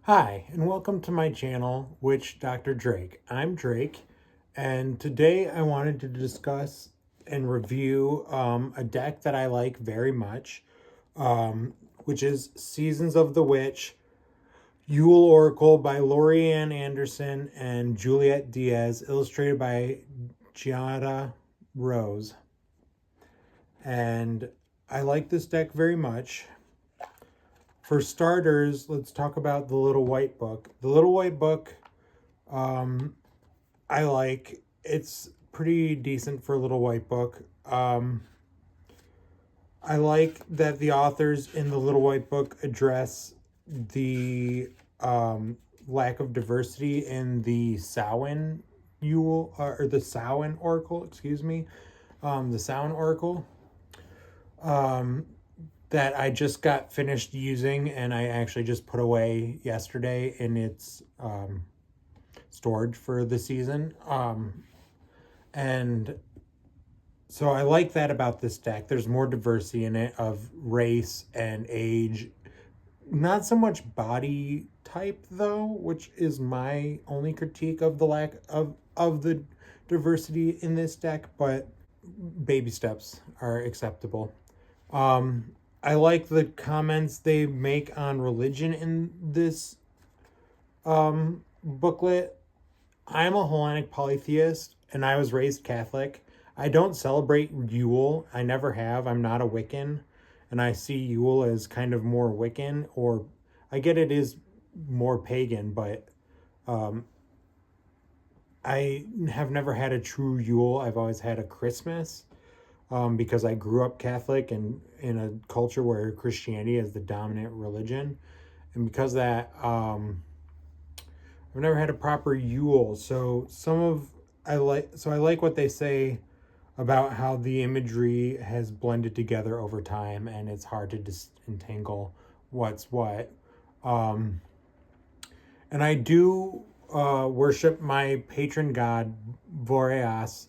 Hi, and welcome to my channel, Witch Dr. Drake. I'm Drake, and today I wanted to discuss and review a deck that I like very much, which is Seasons of the Witch, Yule Oracle by Lorianne Anderson and Juliet Diaz, illustrated by Giada Rose. And I like this deck very much. For starters, let's talk about the Little White Book. The Little White Book, I like. It's pretty decent for a Little White Book. I like that the authors in the Little White Book address the lack of diversity in the Samhain Yule, or the Samhain Oracle, excuse me, the Samhain Oracle. That I just got finished using and I actually just put away yesterday in its storage for the season. And so I like that about this deck. There's more diversity in it of race and age. Not so much body type though, which is my only critique of the lack of the diversity in this deck, but baby steps are acceptable. I like the comments they make on religion in this booklet. I'm a Hellenic polytheist and I was raised Catholic. I don't celebrate Yule. I never have. I'm not a Wiccan. And I see Yule as kind of more Wiccan, or I get it is more pagan, but I have never had a true Yule. I've always had a Christmas. Because I grew up Catholic and in a culture where Christianity is the dominant religion. And because of that, I've never had a proper Yule. So I like what they say about how the imagery has blended together over time and it's hard to disentangle what's what. And I do worship my patron god, Boreas,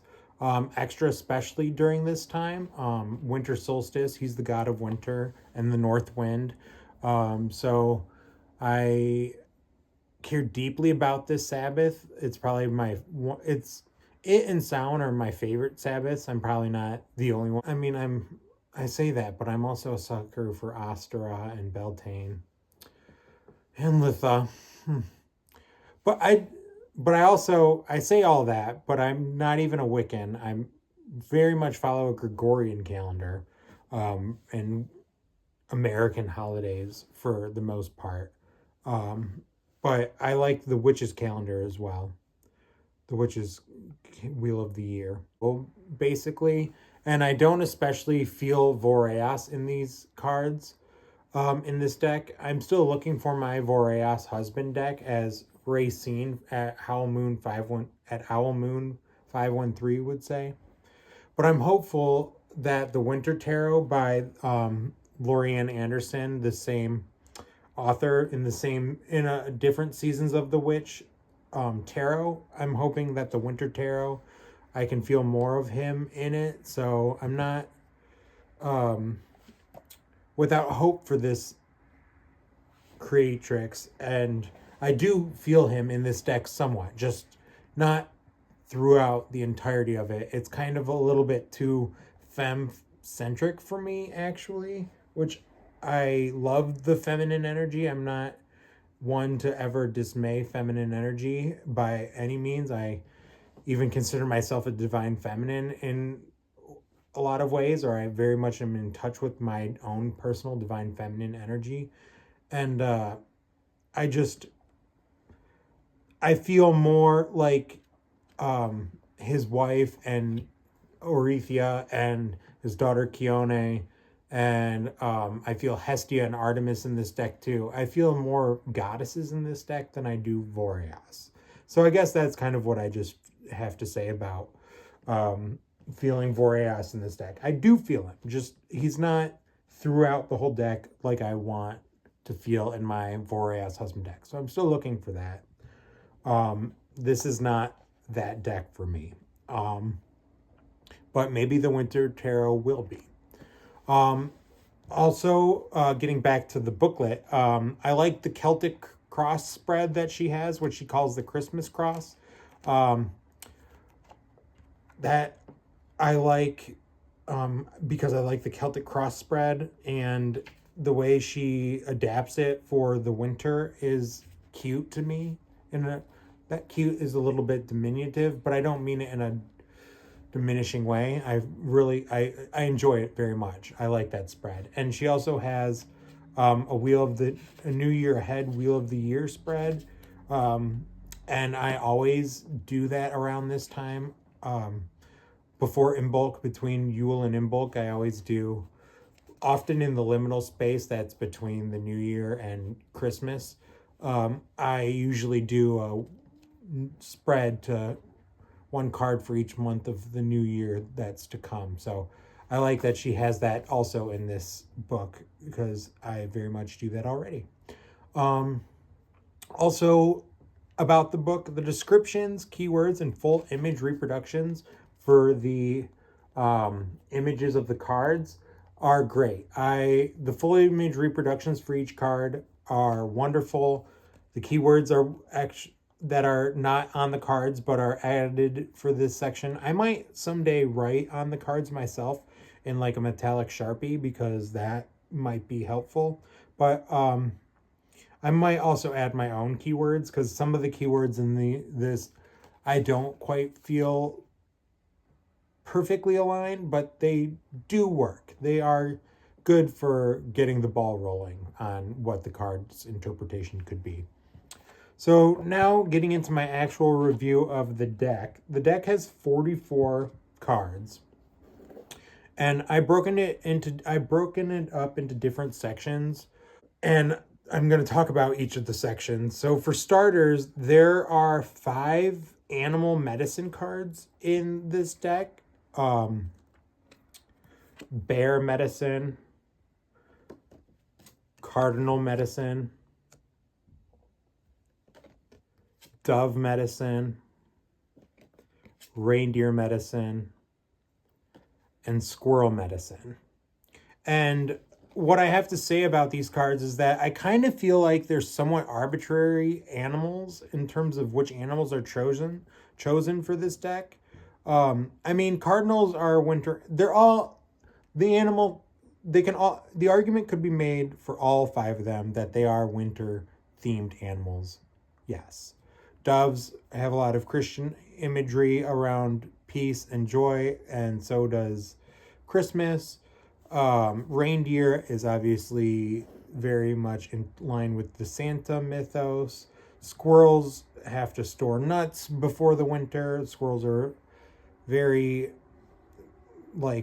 extra especially during this time. Winter solstice, he's the god of winter and the north wind. So I care deeply about this Sabbath. It's probably it and Samhain are my favorite Sabbaths. I'm probably not the only one. I mean, I say that, but I'm also a sucker for Ostara and Beltane and Litha. But I say all that, but I'm not even a Wiccan. I'm very much follow a Gregorian calendar, and American holidays for the most part. But I like the witches calendar as well. The witches wheel of the year. Well, basically, and I don't especially feel Voreas in these cards. In this deck, I'm still looking for my Voreas husband deck as Racine at Owl Moon 513 would say. But I'm hopeful that the Winter Tarot by Lorianne Anderson, the same author in a different Seasons of the Witch tarot, I'm hoping that the Winter Tarot, I can feel more of him in it. So I'm not without hope for this creatrix, and I do feel him in this deck somewhat, just not throughout the entirety of it. It's kind of a little bit too femme-centric for me, actually, which I love the feminine energy. I'm not one to ever dismay feminine energy by any means. I even consider myself a divine feminine in a lot of ways, or I very much am in touch with my own personal divine feminine energy. And I feel more like his wife and Orethia and his daughter Chione, and I feel Hestia and Artemis in this deck too. I feel more goddesses in this deck than I do Boreas. So I guess that's kind of what I just have to say about feeling Boreas in this deck. I do feel him, just he's not throughout the whole deck like I want to feel in my Boreas husband deck. So I'm still looking for that. This is not that deck for me. But maybe the Winter Tarot will be. Also, getting back to the booklet, I like the Celtic cross spread that she has, what she calls the Christmas cross. Um, that I like, because I like the Celtic cross spread, and the way she adapts it for the winter is cute to me. And that cute is a little bit diminutive, but I don't mean it in a diminishing way. I enjoy it very much. I like that spread. And she also has a New Year Ahead Wheel of the Year spread. And I always do that around this time. Before Imbolc, between Yule and Imbolc, I always do, often in the liminal space that's between the New Year and Christmas. I usually do a spread to one card for each month of the new year that's to come. So I like that she has that also in this book, because I very much do that already. Also, about the book, the descriptions, keywords, and full image reproductions for the images of the cards are great. The full image reproductions for each card are wonderful. The keywords are actually that are not on the cards but are added for this section. I might someday write on the cards myself in like a metallic Sharpie, because that might be helpful. But I might also add my own keywords, because some of the keywords in this I don't quite feel perfectly aligned, but they do work. They are good for getting the ball rolling on what the card's interpretation could be. So now getting into my actual review of the deck. The deck has 44 cards. And I've broken it up into different sections. And I'm going to talk about each of the sections. So for starters, there are 5 animal medicine cards in this deck. Bear medicine, cardinal medicine, dove medicine, reindeer medicine, and squirrel medicine. And what I have to say about these cards is that I kind of feel like they're somewhat arbitrary animals in terms of which animals are chosen for this deck. I mean, cardinals are winter. They're all the animal. They can all. The argument could be made for all 5 of them that they are winter themed animals. Yes. Doves have a lot of Christian imagery around peace and joy, and so does Christmas. Reindeer is obviously very much in line with the Santa mythos. Squirrels have to store nuts before the winter. Squirrels are very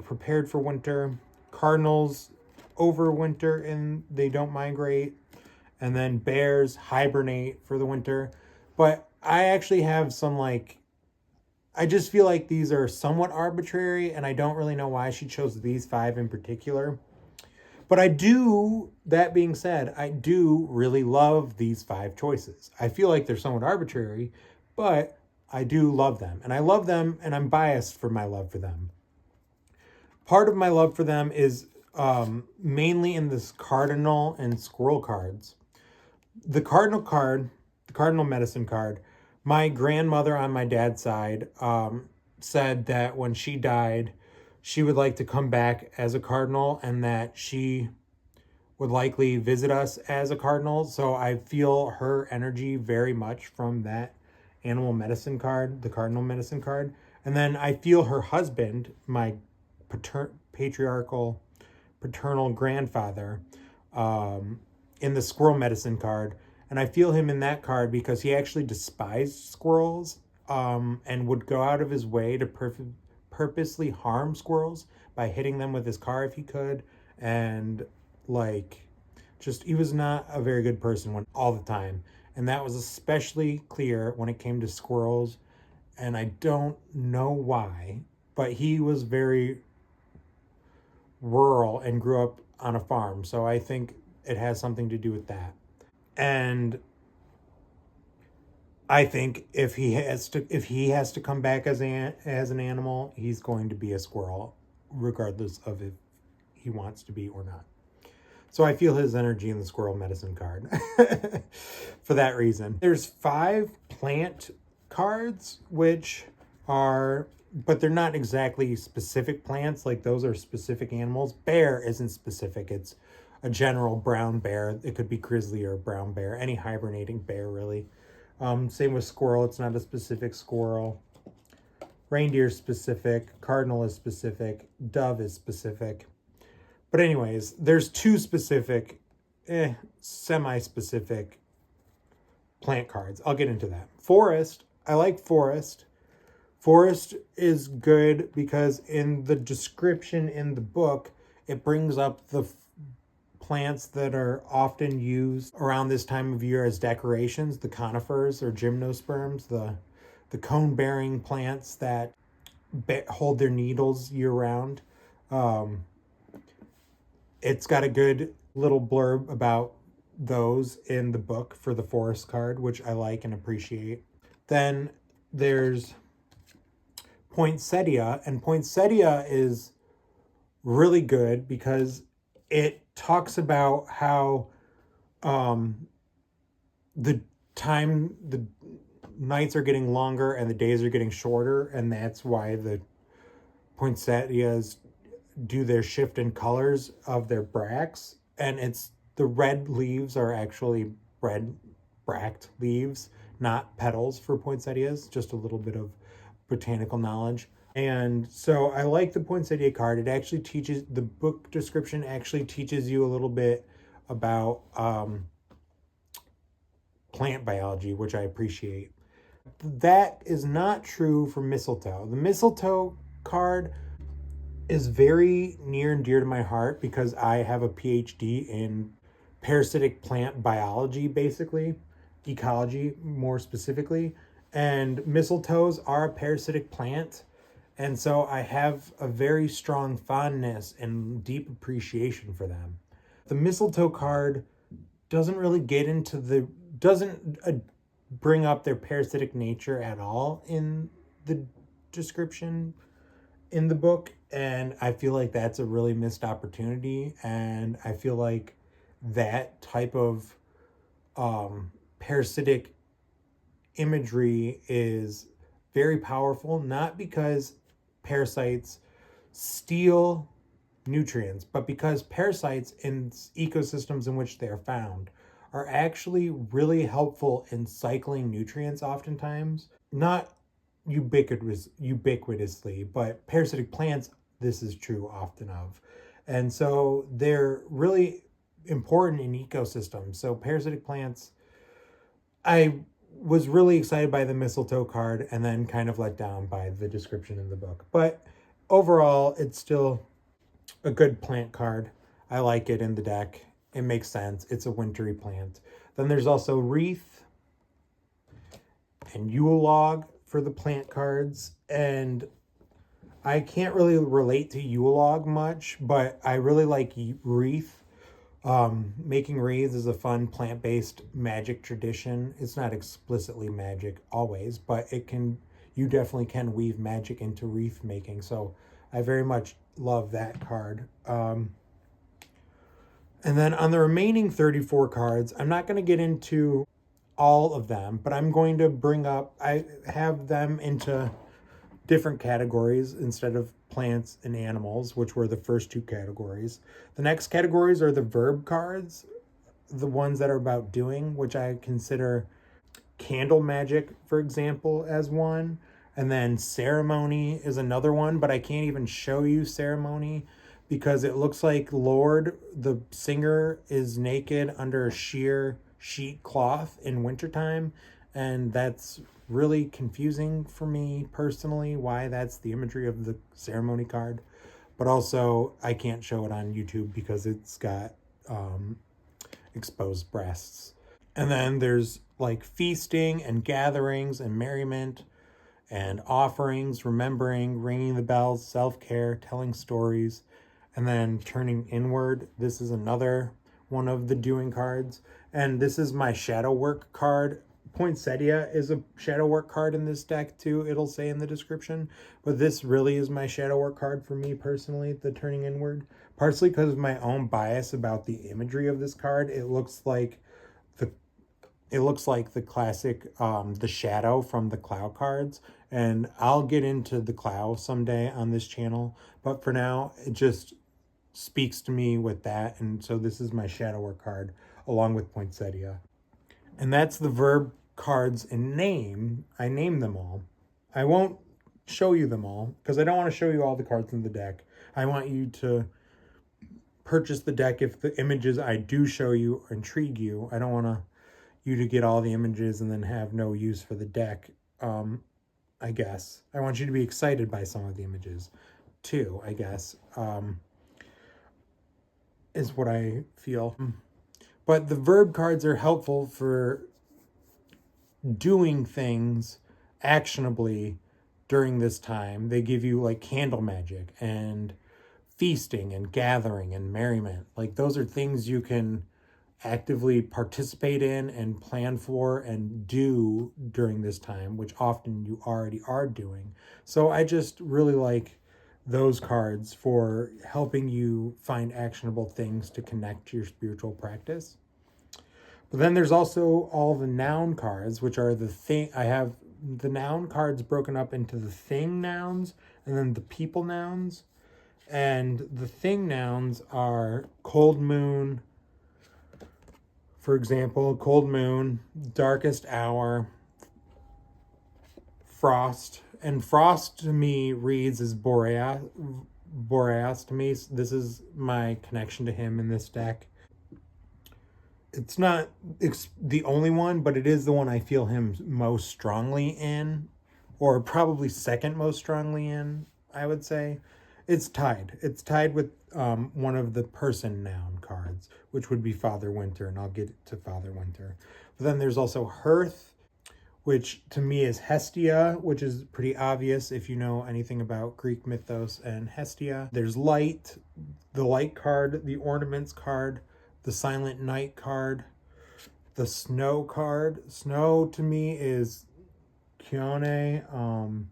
prepared for winter. Cardinals overwinter and they don't migrate. And then bears hibernate for the winter. But I actually have some I just feel like these are somewhat arbitrary, and I don't really know why she chose these 5 in particular. But that being said, I do really love these 5 choices. I feel like they're somewhat arbitrary, but I do love them. And I love them, and I'm biased for my love for them. Part of my love for them is mainly in this cardinal and squirrel cards. The cardinal medicine card, my grandmother on my dad's side said that when she died, she would like to come back as a cardinal, and that she would likely visit us as a cardinal. So I feel her energy very much from that animal medicine card, the cardinal medicine card. And then I feel her husband, my paternal grandfather, in the squirrel medicine card. And I feel him in that card because he actually despised squirrels, and would go out of his way to purposely harm squirrels by hitting them with his car if he could. And he was not a very good person all the time. And that was especially clear when it came to squirrels. And I don't know why, but he was very rural and grew up on a farm. So I think it has something to do with that. And I think if he has to come back as an animal, he's going to be a squirrel, regardless of if he wants to be or not. So I feel his energy in the squirrel medicine card. for that reason. There's 5 plant cards, which are, but they're not exactly specific plants. Like those are specific animals. Bear isn't specific. It's a general brown bear. It could be grizzly or brown bear, any hibernating bear really. Same with squirrel. It's not a specific squirrel. Reindeer is specific. Cardinal is specific. Dove is specific. But anyways, there's 2 specific, semi-specific plant cards. I'll get into that. Forest. I like forest. Forest is good because in the description in the book, it brings up the plants that are often used around this time of year as decorations, the conifers or gymnosperms, the cone-bearing plants that hold their needles year-round. It's got a good little blurb about those in the book for the forest card, which I like and appreciate. Then there's poinsettia, and poinsettia is really good because it talks about how the nights are getting longer and the days are getting shorter, and that's why the poinsettias do their shift in colors of their bracts. And it's the red leaves are actually red bract leaves, not petals for poinsettias. Just a little bit of botanical knowledge. And so I like the poinsettia card. It actually teaches, the book description actually teaches you a little bit about plant biology, which I appreciate. That is not true for mistletoe. The mistletoe card is very near and dear to my heart because I have a PhD in parasitic plant biology, basically, ecology more specifically. And mistletoes are a parasitic plant. And so I have a very strong fondness and deep appreciation for them. The mistletoe card doesn't really get into doesn't bring up their parasitic nature at all in the description in the book. And I feel like that's a really missed opportunity. And I feel like that type of parasitic imagery is very powerful, not because parasites steal nutrients, but because parasites in ecosystems in which they are found are actually really helpful in cycling nutrients oftentimes. Not ubiquitously, but parasitic plants, this is true often of. And so they're really important in ecosystems. So parasitic plants, I was really excited by the mistletoe card and then kind of let down by the description in the book. But overall, it's still a good plant card. I like it in the deck. It makes sense. It's a wintry plant. Then there's also wreath and Yule log for the plant cards. And I can't really relate to Yule log much, but I really like wreath. Making wreaths is a fun plant-based magic tradition. It's not explicitly magic always, but you definitely can weave magic into wreath making. So I very much love that card. And then on the remaining 34 cards, I'm not going to get into all of them, but I'm going to I have them into different categories instead of plants and animals, which were the first 2 categories. The next categories are the verb cards, the ones that are about doing, which I consider candle magic, for example, as one. And then ceremony is another one, but I can't even show you ceremony because it looks like Lord, the singer, is naked under a sheer sheet cloth in wintertime. And that's really confusing for me personally, why that's the imagery of the ceremony card. But also, I can't show it on YouTube because it's got exposed breasts. And then there's like feasting and gatherings and merriment and offerings, remembering, ringing the bells, self-care, telling stories, and then turning inward. This is another one of the doing cards. And this is my shadow work card. Poinsettia is a shadow work card in this deck too, it'll say in the description. But this really is my shadow work card for me personally, the turning inward. Partially because of my own bias about the imagery of this card. It looks like it looks like the classic, the shadow from the Clow cards. And I'll get into the Clow someday on this channel. But for now, it just speaks to me with that. And so this is my Shadower card along with Poinsettia. And that's the verb cards in name. I named them all. I won't show you them all because I don't want to show you all the cards in the deck. I want you to purchase the deck if the images I do show you intrigue you. I don't want you to get all the images and then have no use for the deck. I guess I want you to be excited by some of the images too, I guess, is what I feel. But the verb cards are helpful for doing things actionably during this time. They give you like candle magic and feasting and gathering and merriment. Like those are things you can actively participate in and plan for and do during this time, which often you already are doing. So I just really like those cards for helping you find actionable things to connect to your spiritual practice. But then there's also all the noun cards, which are the thing. I have the noun cards broken up into the thing nouns and then the people nouns. And the thing nouns are cold moon, for example, cold moon, darkest hour, frost. And frost to me reads as Boreas to me. This is my connection to him in this deck. It's not the only one, but it is the one I feel him most strongly in, or probably second most strongly in, I would say. It's tied. It's tied with one of the person noun cards, which would be Father Winter, and I'll get to Father Winter. But then there's also Hearth, which to me is Hestia, which is pretty obvious if you know anything about Greek mythos and Hestia. There's Light, the Light card, the Ornaments card, the Silent Night card, the Snow card. Snow to me is Chione,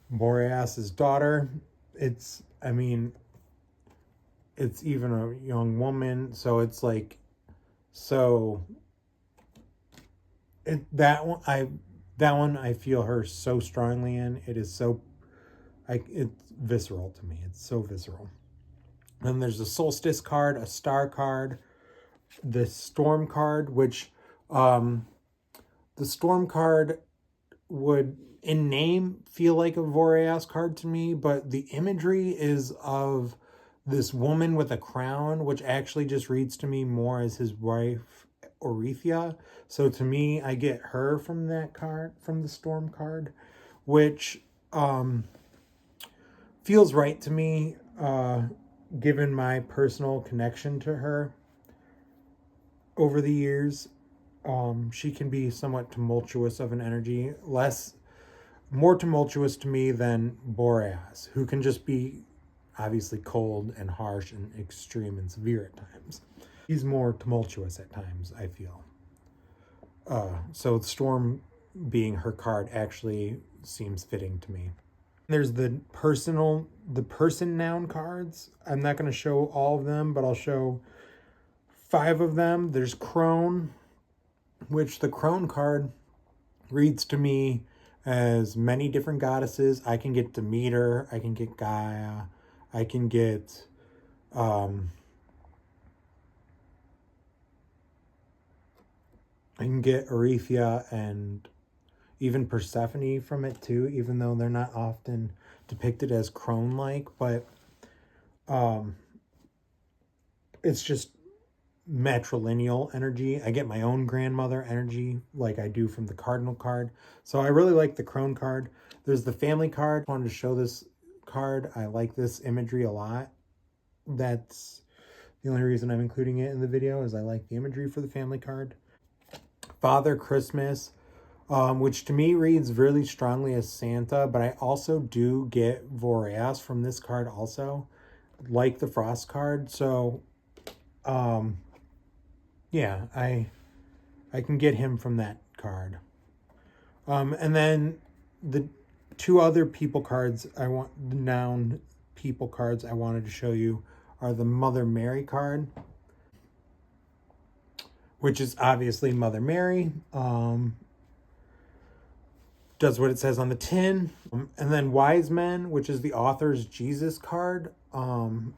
Boreas's daughter. It's even a young woman, so it's like, so that one I feel her so strongly in. It is so, it's visceral to me. It's so visceral. Then there's a solstice card, a star card, the storm card, which the storm card would in name feel like a Boreas card to me, but the imagery is of this woman with a crown, which actually just reads to me more as his wife, Orethia. So to me, I get her from that card, from the storm card, which feels right to me, given my personal connection to her over the years. She can be somewhat tumultuous of an energy, more tumultuous to me than Boreas, who can just be obviously cold and harsh and extreme and severe at times. He's more tumultuous at times, I feel. So Storm being her card actually seems fitting to me. There's the person noun cards. I'm not going to show all of them, but I'll show 5 of them. There's Crone, which the Crone card reads to me as many different goddesses. I can get Demeter, I can get Gaia, I can get Orethia and even Persephone from it too, even though they're not often depicted as crone-like, but it's just matrilineal energy. I get my own grandmother energy like I do from the cardinal card. So I really like the crone card. There's the family card. I wanted to show this card. I like this imagery a lot. That's the only reason I'm including it in the video, is I like the imagery for the family card. Father Christmas, which to me reads really strongly as Santa, but I also do get Boreas from this card also, like the Frost card. So yeah, I can get him from that card. And then the 2 other people cards the noun people cards I wanted to show you are the Mother Mary card, which is obviously Mother Mary. Does what it says on the tin. And then Wise Men, which is the author's Jesus card. And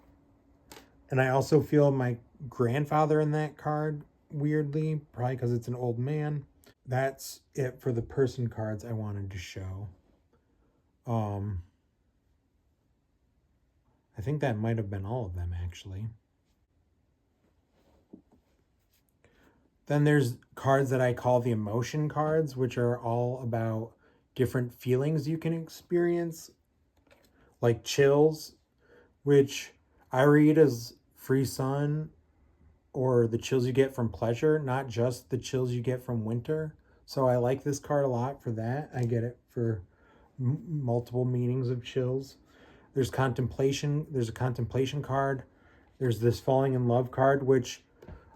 I also feel my grandfather in that card, weirdly, probably because it's an old man. That's it for the person cards I wanted to show. I think that might have been all of them, actually. Then there's cards that I call the emotion cards, which are all about different feelings you can experience, like chills, which I read as free sun, or the chills you get from pleasure, not just the chills you get from winter. So I like this card a lot for that. I get it for multiple meanings of chills. There's contemplation. There's a contemplation card. There's this falling in love card, which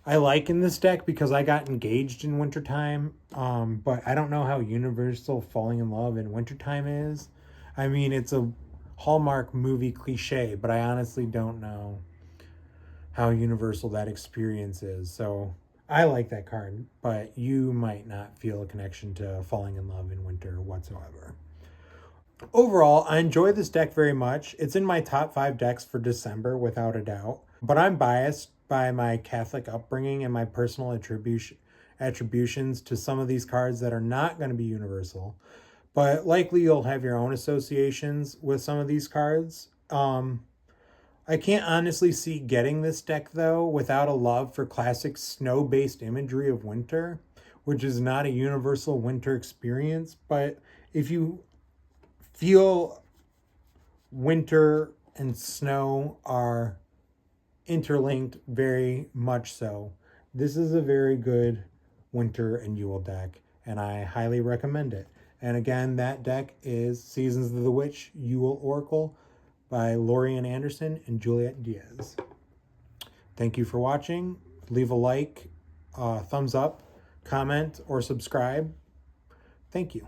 I like in this deck because I got engaged in wintertime. But I don't know how universal falling in love in wintertime is. I mean, it's a Hallmark movie cliche, but I honestly don't know how universal that experience is. So I like that card, but you might not feel a connection to falling in love in winter whatsoever. Overall, I enjoy this deck very much. It's in my top 5 decks for December, without a doubt. But I'm biased by my Catholic upbringing and my personal attributions to some of these cards that are not going to be universal. But likely you'll have your own associations with some of these cards. I can't honestly see getting this deck, though, without a love for classic snow-based imagery of winter, which is not a universal winter experience. But if you feel winter and snow are interlinked very much so, this is a very good winter and Yule deck, and I highly recommend it. And again, that deck is Seasons of the Witch Yule Oracle by Lorian Anderson and Juliet Diaz. Thank you for watching. Leave a like, thumbs up, comment, or subscribe. Thank you.